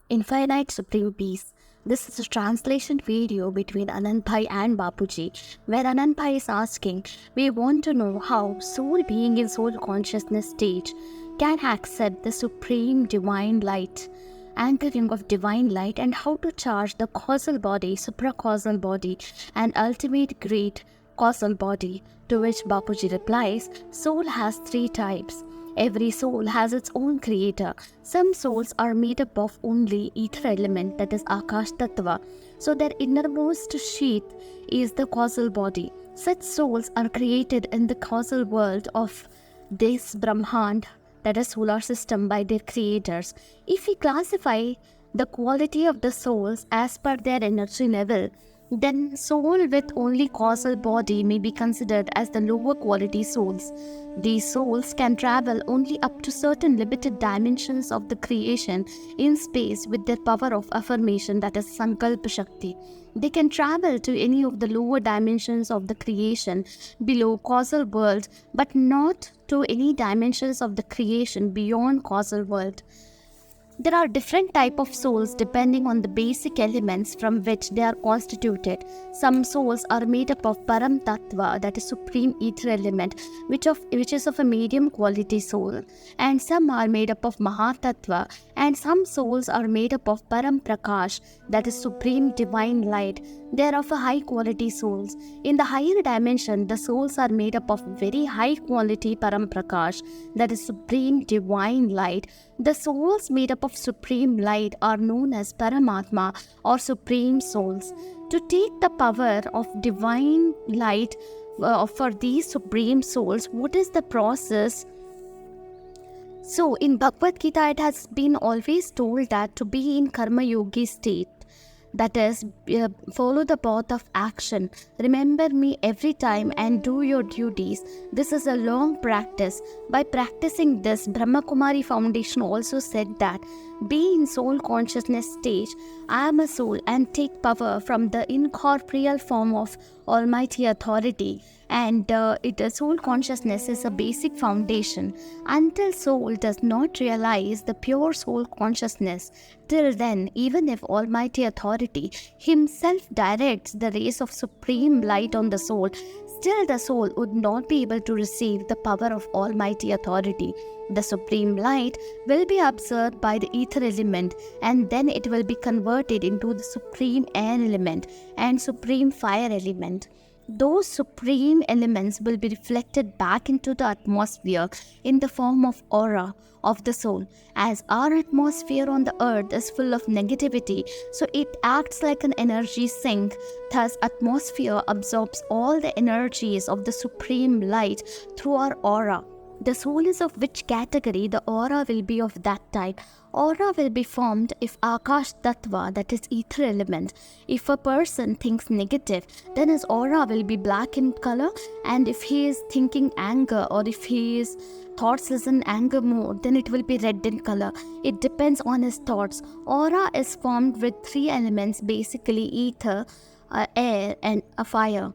Infinite Supreme Peace. This is a translation video between Anandbhai and Bapuji, where Anandbhai is asking, we want to know how soul being in soul consciousness stage can accept the supreme divine light, anchoring of divine light, and how to charge the causal body, supracausal body, and ultimate great causal body. To which Bapuji replies, soul has three types. Every soul has its own creator. Some souls are made up of only ether element, that is Akash Tattva. So their innermost sheath is the causal body. Such souls are created in the causal world of this Brahmand, that is solar system, by their creators. If we classify the quality of the souls as per their energy level, then soul with only causal body may be considered as the lower quality souls. These souls can travel only up to certain limited dimensions of the creation in space with their power of affirmation, that is Sankalpa Shakti. They can travel to any of the lower dimensions of the creation below causal world, but not to any dimensions of the creation beyond causal world. There are different types of souls depending on the basic elements from which they are constituted. Some souls are made up of Param Tattva, that is supreme ether element, which is of a medium quality soul. And some are made up of Mahatattva, and some souls are made up of Param Prakash, that is supreme divine light. They are of a high quality souls. In the higher dimension, the souls are made up of very high quality Param Prakash, that is supreme divine light. The souls made up of supreme light are known as Paramatma or supreme souls. To take the power of divine light for these supreme souls, what is the process? So in Bhagavad Gita, it has been always told that to be in Karma Yogi state, that is, follow the path of action. Remember me every time and do your duties. This is a long practice. By practicing this, Brahma Kumari Foundation also said that be in soul consciousness stage. I am a soul and take power from the incorporeal form of Almighty Authority. And soul consciousness is a basic foundation. Until soul does not realize the pure soul consciousness, till then, even if Almighty Authority himself directs the rays of supreme light on the soul, still the soul would not be able to receive the power of Almighty Authority. The supreme light will be absorbed by the ether element, and then it will be converted into the supreme air element and supreme fire element. Those supreme elements will be reflected back into the atmosphere in the form of aura of the soul. As our atmosphere on the earth is full of negativity, so it acts like an energy sink. Thus, atmosphere absorbs all the energies of the supreme light through our aura. The soul is of which category, the aura will be of that type. Aura will be formed if Akash Tattva, that is ether element. If a person thinks negative, then his aura will be black in color, and if he is thinking anger or if his thoughts is in anger mode, then it will be red in color. It depends on his thoughts. Aura is formed with three elements, basically ether, air and fire.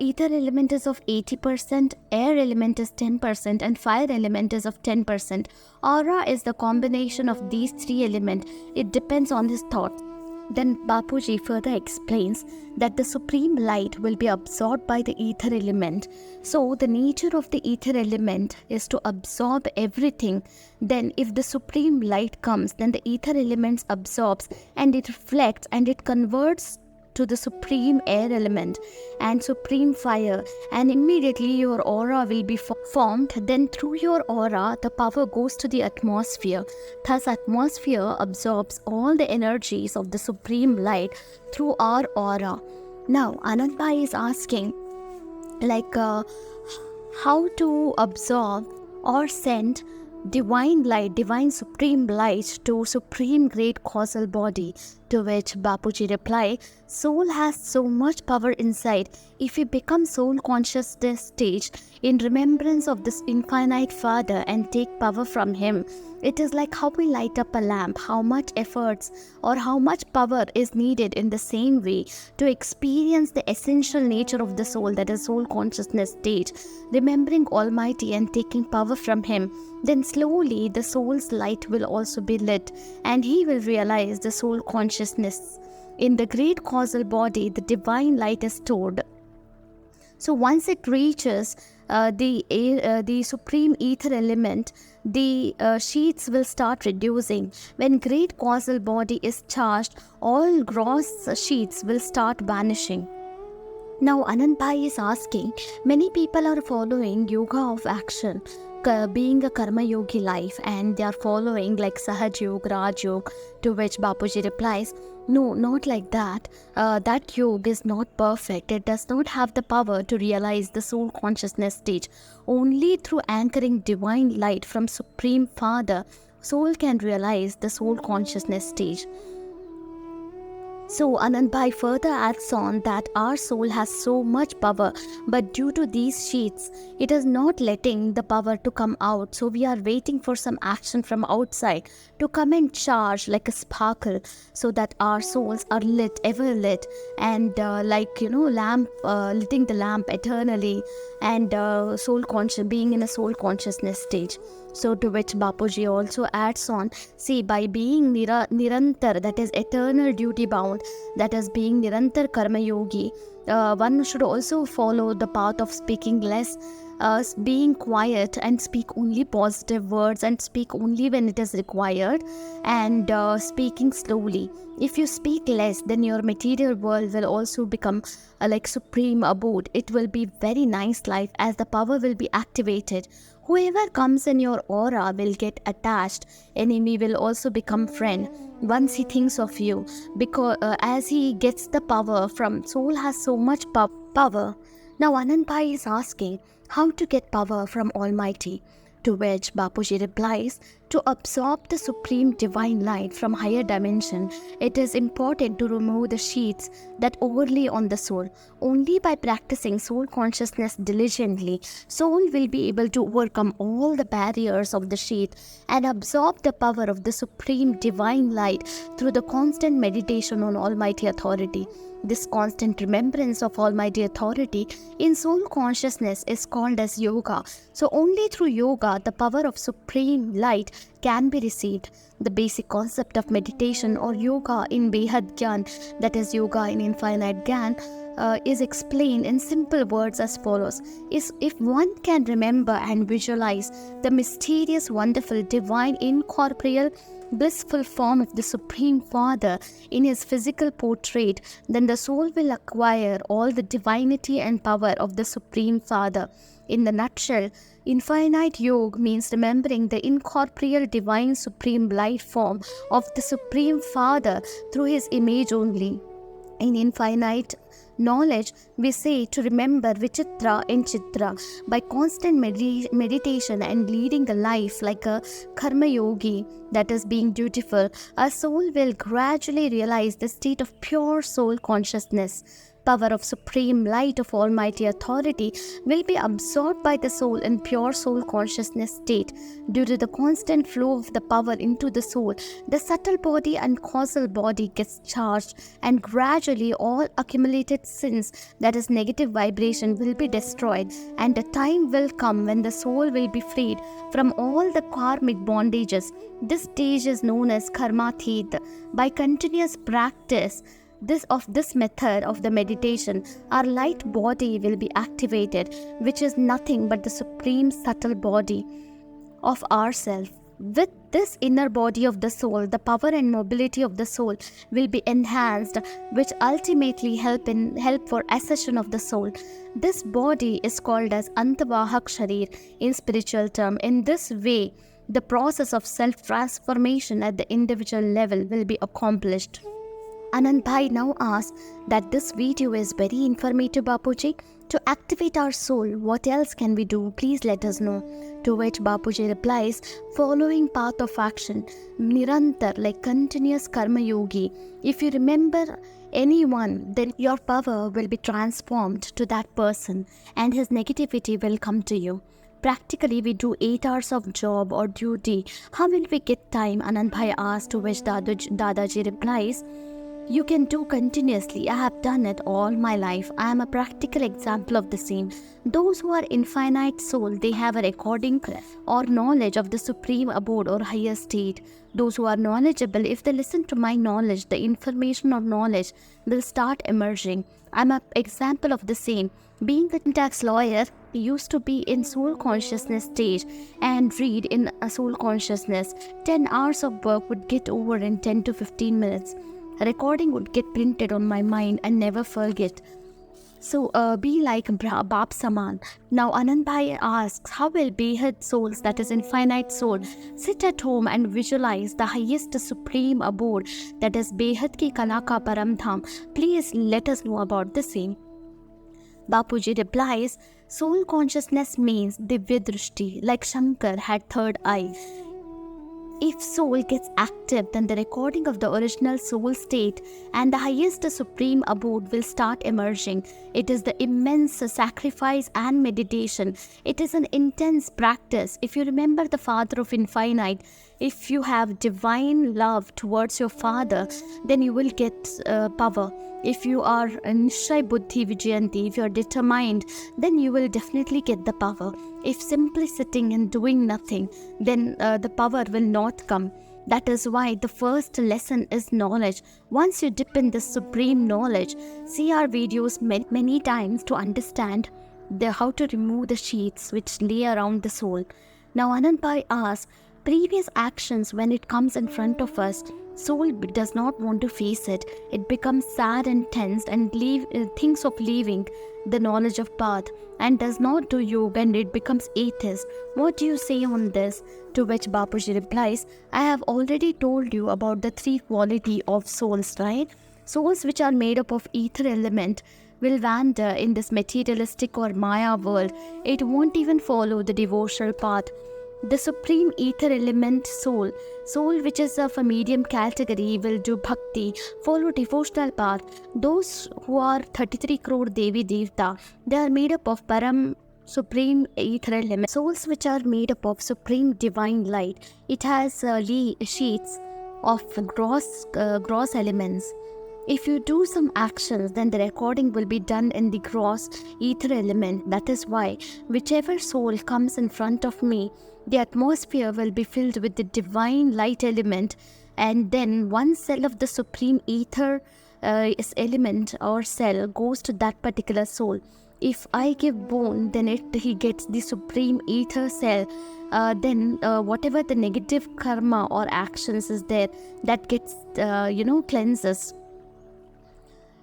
Ether element is of 80%, air element is 10%, and fire element is of 10%. Aura is the combination of these three elements. It depends on his thoughts. Then Bapuji further explains that the supreme light will be absorbed by the ether element. So the nature of the ether element is to absorb everything. Then if the supreme light comes, then the ether elements absorbs and it reflects and it converts to the supreme air element and supreme fire, and immediately your aura will be formed. Then through your aura, the power goes to the atmosphere. Thus, atmosphere absorbs all the energies of the supreme light through our aura. Now, Anandbhai is asking, how to absorb or send divine light, divine supreme light to supreme great causal body. To which Bapuji replied, soul has so much power inside. If we become soul consciousness stage in remembrance of this infinite Father and take power from him, It is like how we light up a lamp, how much efforts or how much power is needed in the same way to experience the essential nature of the soul, that is soul consciousness stage, remembering Almighty and taking power from Him. Then slowly the soul's light will also be lit and he will realize the soul consciousness. In the great causal body, the divine light is stored. So once it reaches the supreme ether element, the sheets will start reducing. When great causal body is charged, all gross sheets will start vanishing. Now Anand Bhai is asking, many people are following yoga of action, being a karma yogi life, and they are following like Sahaj Yoga, Raj Yoga, to which Bapuji replies, no, not like that. That yoga is not perfect. It does not have the power to realize the soul consciousness stage. Only through anchoring divine light from Supreme Father, soul can realize the soul consciousness stage. So Anand Bhai further adds on that our soul has so much power, but due to these sheets, it is not letting the power to come out. So we are waiting for some action from outside to come and charge like a sparkle, so that our souls are lit, ever lit, and lamp, lighting the lamp eternally, and being in a soul consciousness stage. So to which Bapuji also adds on, see, by being nirantar, that is eternal duty bound, that is being nirantar karma yogi, one should also follow the path of speaking less, being quiet and speak only positive words and speak only when it is required, and speaking slowly. If you speak less, then your material world will also become like supreme abode. It will be very nice life as the power will be activated. Whoever comes in your aura will get attached. Enemy will also become friend once he thinks of you, because as he gets the power from soul has so much power. Now Anand Bhai is asking how to get power from Almighty, to which Bapuji replies, to absorb the supreme divine light from higher dimension, it is important to remove the sheets that overlay on the soul. Only by practicing soul consciousness diligently, soul will be able to overcome all the barriers of the sheet and absorb the power of the supreme divine light through the constant meditation on Almighty authority. This constant remembrance of Almighty authority in soul consciousness is called as yoga. So only through yoga, the power of supreme light can be received. The basic concept of meditation or yoga in Behad Gyan, that is yoga in infinite Gyan, is explained in simple words as follows. If one can remember and visualize the mysterious, wonderful, divine, incorporeal, blissful form of the Supreme Father in his physical portrait, then the soul will acquire all the divinity and power of the Supreme Father. In the nutshell, infinite yoga means remembering the incorporeal divine supreme light form of the Supreme Father through his image only. In infinite knowledge, we say to remember Vichitra and Chitra. By constant meditation and leading a life like a karma yogi, that is being dutiful, our soul will gradually realize the state of pure soul consciousness. Power of supreme light of Almighty authority will be absorbed by the soul in pure soul consciousness state. Due to the constant flow of the power into the soul, the subtle body and causal body gets charged, and gradually all accumulated sins, that is negative vibration, will be destroyed, and a time will come when the soul will be freed from all the karmic bondages. This stage is known as karmathit. By continuous practice of this method of the meditation, our light body will be activated, which is nothing but the supreme subtle body of ourself. With this inner body of the soul, the power and mobility of the soul will be enhanced, which ultimately help for ascension of the soul. This body is called as Antavahak Sharir in spiritual term. In this way, the process of self-transformation at the individual level will be accomplished. Anand Bhai now asks that this video is very informative, Bapuji. To activate our soul, what else can we do? Please let us know. To which Bapuji replies, following path of action, Nirantar, like continuous karma yogi. If you remember anyone, then your power will be transformed to that person and his negativity will come to you. Practically, we do 8 hours of job or duty. How will we get time? Anand Bhai asked, to which Dadaji replies, you can do continuously. I have done it all my life. I am a practical example of the same. Those who are infinite soul, they have a recording or knowledge of the supreme abode or higher state. Those who are knowledgeable, if they listen to my knowledge, the information or knowledge will start emerging. I am an example of the same. Being a tax lawyer, I used to be in soul consciousness stage and read in a soul consciousness. 10 hours of work would get over in 10 to 15 minutes. A recording would get printed on my mind and never forget. So be like Bap Saman. Now Anand Bhai asks, how will Behad souls, that is infinite soul, sit at home and visualize the highest supreme abode, that is Behad ki Kala ka Param Dham? Please let us know about the same. Bapuji replies, soul consciousness means Divya Drishti, like Shankar had third eye. If soul gets active, then the recording of the original soul state and the highest supreme abode will start emerging. It is the immense sacrifice and meditation. It is an intense practice. If you remember the Father of Infinite, if you have divine love towards your Father, then you will get power. If you are Nishai Buddhi Vijayanti, if you are determined, then you will definitely get the power. If simply sitting and doing nothing, then the power will not come. That is why the first lesson is knowledge. Once you dip in this supreme knowledge, see our videos many times to understand how to remove the sheets which lay around the soul. Now Anand Bhai asks, previous actions, when it comes in front of us, soul does not want to face it. It becomes sad and tensed and thinks of leaving the knowledge of path and does not do yoga, and it becomes atheist. What do you say on this? To which Bapuji replies, I have already told you about the three quality of souls, right? Souls which are made up of ether element will wander in this materialistic or Maya world. It won't even follow the devotional path. The supreme ether element soul which is of a medium category, will do bhakti, follow devotional path. Those who are 33 crore Devi Devta, they are made up of supreme ether element. Souls which are made up of supreme divine light. It has sheets of gross elements. If you do some actions, then the recording will be done in the gross ether element. That is why whichever soul comes in front of me, the atmosphere will be filled with the divine light element, and then one cell of the supreme ether element or cell goes to that particular soul. If I give bone, then he gets the supreme ether cell. Then whatever the negative karma or actions is there, that gets cleanses.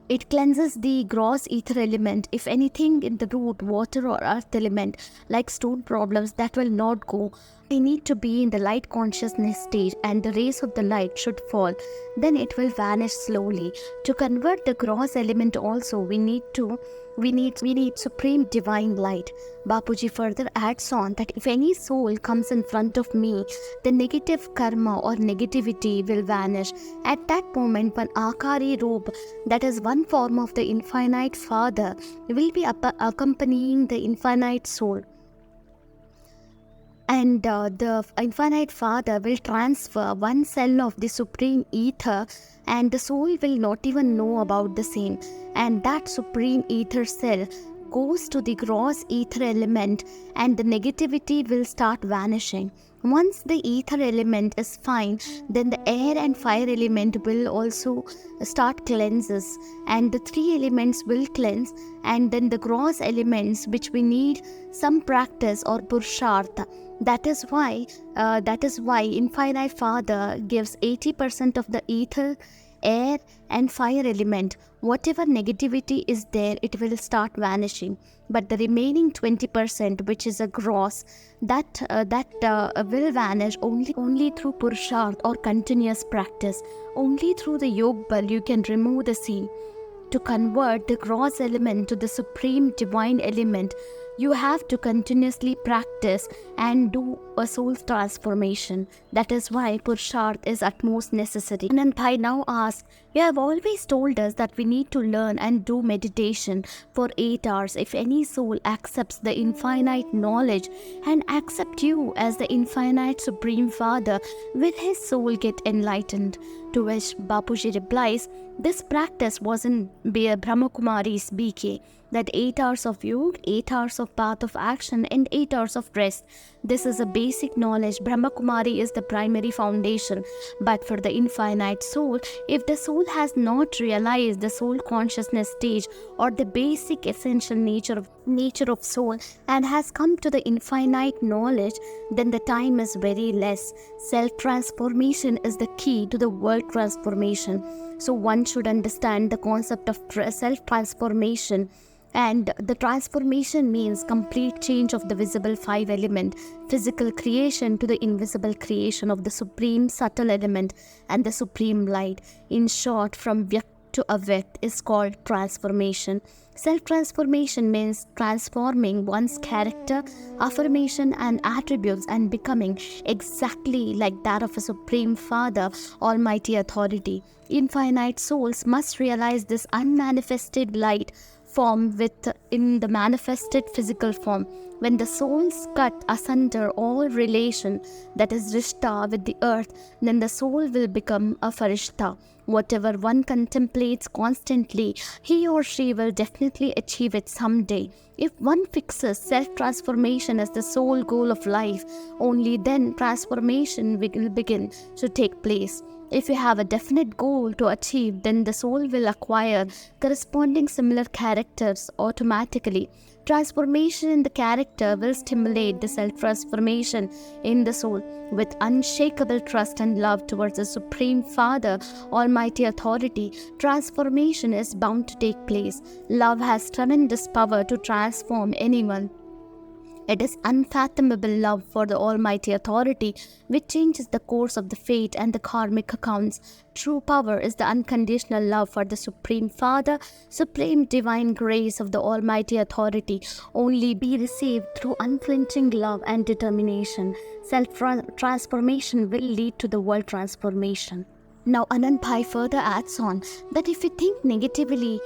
It cleanses the gross ether element. If anything in the root, water or earth element, like stone problems, that will not go. We need to be in the light consciousness stage, and the rays of the light should fall. Then it will vanish slowly. To convert the gross element also, we need supreme divine light. Bapuji further adds on that if any soul comes in front of me, the negative karma or negativity will vanish. At that moment, one Akari robe, that is one form of the infinite Father, will be accompanying the infinite soul. And the infinite Father will transfer one cell of the supreme ether, and the soul will not even know about the same. And that supreme ether cell goes to the gross ether element, and the negativity will start vanishing. Once the ether element is fine, then the air and fire element will also start cleanses, and the three elements will cleanse, and then the gross elements which we need some practice or purushartha. That is why infinite Father gives 80% of the ether, air and fire element. Whatever negativity is there, it will start vanishing. But the remaining 20%, which is a gross, that will vanish only through purusharth or continuous practice. Only through the yog bal you can remove the same. To convert the gross element to the supreme divine element, You have to continuously practice and do a soul transformation. That is why Purusharth is utmost necessary. Anantai now asks, you have always told us that we need to learn and do meditation for 8 hours. If any soul accepts the infinite knowledge and accept you as the infinite Supreme Father, will his soul get enlightened? To which Bapuji replies, this practice was in Brahmakumari's BK, that 8 hours of yoga, 8 hours of path of action, and 8 hours of rest. This is a basic knowledge. Brahmakumari is the primary foundation. But for the infinite soul, if the soul has not realized the soul consciousness stage or the basic essential nature of soul and has come to the infinite knowledge, then the time is very less. Self-transformation is the key to the world transformation. So one should understand the concept of self-transformation. And the transformation means complete change of the visible 5 element, physical creation to the invisible creation of the supreme subtle element and the supreme light. In short, from Vyakt to Avyakt is called transformation. Self-transformation means transforming one's character, affirmation and attributes and becoming exactly like that of a Supreme Father, Almighty Authority. Infinite souls must realize this unmanifested light form in the manifested physical form. When the souls cut asunder all relation, that is rishta, with the earth, then the soul will become a farishta. Whatever one contemplates constantly, he or she will definitely achieve it someday. If one fixes self-transformation as the sole goal of life, only then transformation will begin to take place. If you have a definite goal to achieve, then the soul will acquire corresponding similar characters automatically. Transformation in the character will stimulate the self-transformation in the soul. With unshakable trust and love towards the Supreme Father, Almighty Authority, transformation is bound to take place. Love has tremendous power to transform anyone. It is unfathomable love for the Almighty Authority which changes the course of the fate and the karmic accounts. True power is the unconditional love for the Supreme Father, supreme divine grace of the Almighty Authority, only be received through unflinching love and determination. Self-transformation will lead to the world transformation. Now Anand Bhai further adds on that if you think negatively,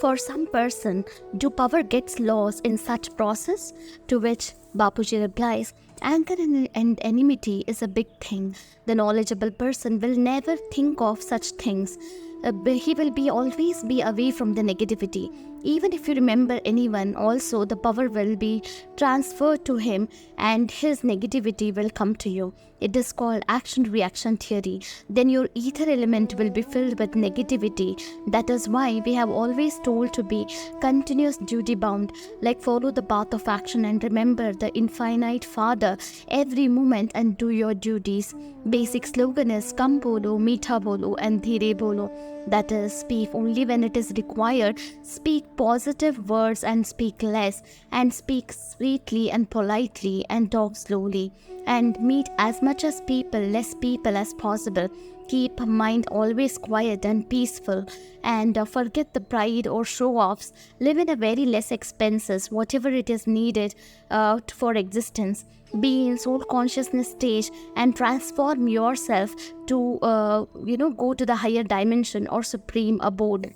for some person, do power gets lost in such process? To which Bapuji replies, anger and enmity is a big thing. The knowledgeable person will never think of such things. He will always be away from the negativity. Even if you remember anyone, also the power will be transferred to him and his negativity will come to you. It is called action-reaction theory. Then your ether element will be filled with negativity. That is why we have always told to be continuous duty-bound, like follow the path of action and remember the infinite Father every moment and do your duties. Basic slogan is Kam bolo, meetha bolo and dheere bolo. That is, speak only when it is required, speak positive words and speak less, and speak sweetly and politely and talk slowly, and meet as much as less people as possible. Keep mind always quiet and peaceful, and forget the pride or show-offs. Live in a very less expenses, whatever it is needed for existence. Be in soul consciousness stage and transform yourself to go to the higher dimension or supreme abode.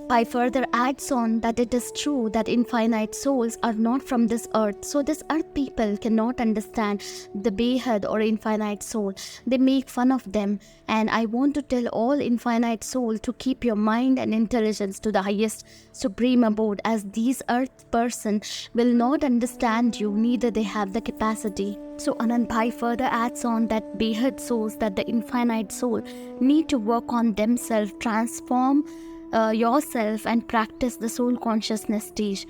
I further adds on that it is true that infinite souls are not from this earth. So this earth people cannot understand the Behad or infinite soul. They make fun of them. And I want to tell all infinite soul to keep your mind and intelligence to the highest supreme abode, as these earth person will not understand you, neither they have the capacity. So Anand Bhai further adds on that Behad souls, that the infinite soul need to work on themselves, transform yourself and practice the soul consciousness stage.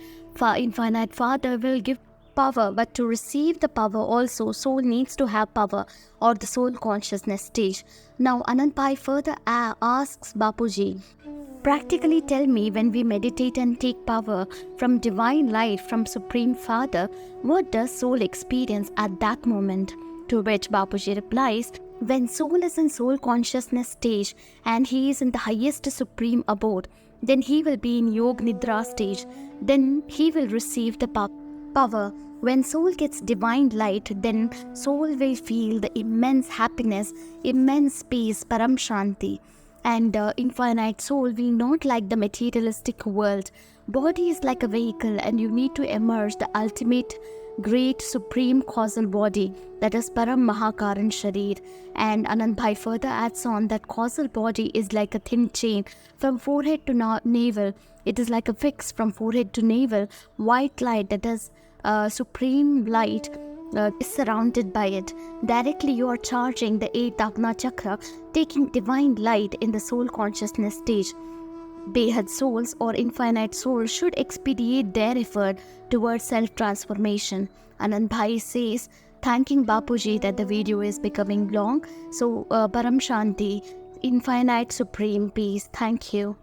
Infinite Father will give power, but to receive the power also, soul needs to have power or the soul consciousness stage. Now Anand Bhai further asks Bapuji, practically tell me, when we meditate and take power from divine light, from Supreme Father, what does soul experience at that moment? To which Bapuji replies, when soul is in soul consciousness stage and he is in the highest supreme abode, then he will be in Yog Nidra stage. Then he will receive the power. When soul gets divine light, then soul will feel the immense happiness, immense peace, Param Shanti. And infinite soul will not like the materialistic world. Body is like a vehicle, and you need to emerge the ultimate great supreme causal body, that is Param Mahakaran Sharir. And Anand Bhai further adds on that causal body is like a thin chain from forehead to navel. It is like a fix from forehead to navel. White light, that is supreme light, is surrounded by it. Directly you are charging the 8th Agna Chakra, taking divine light in the soul consciousness stage. Behad souls or infinite souls should expedite their effort towards self-transformation. Anand Bhai says, thanking Bapuji that the video is becoming long. So, Param Shanti, infinite supreme peace. Thank you.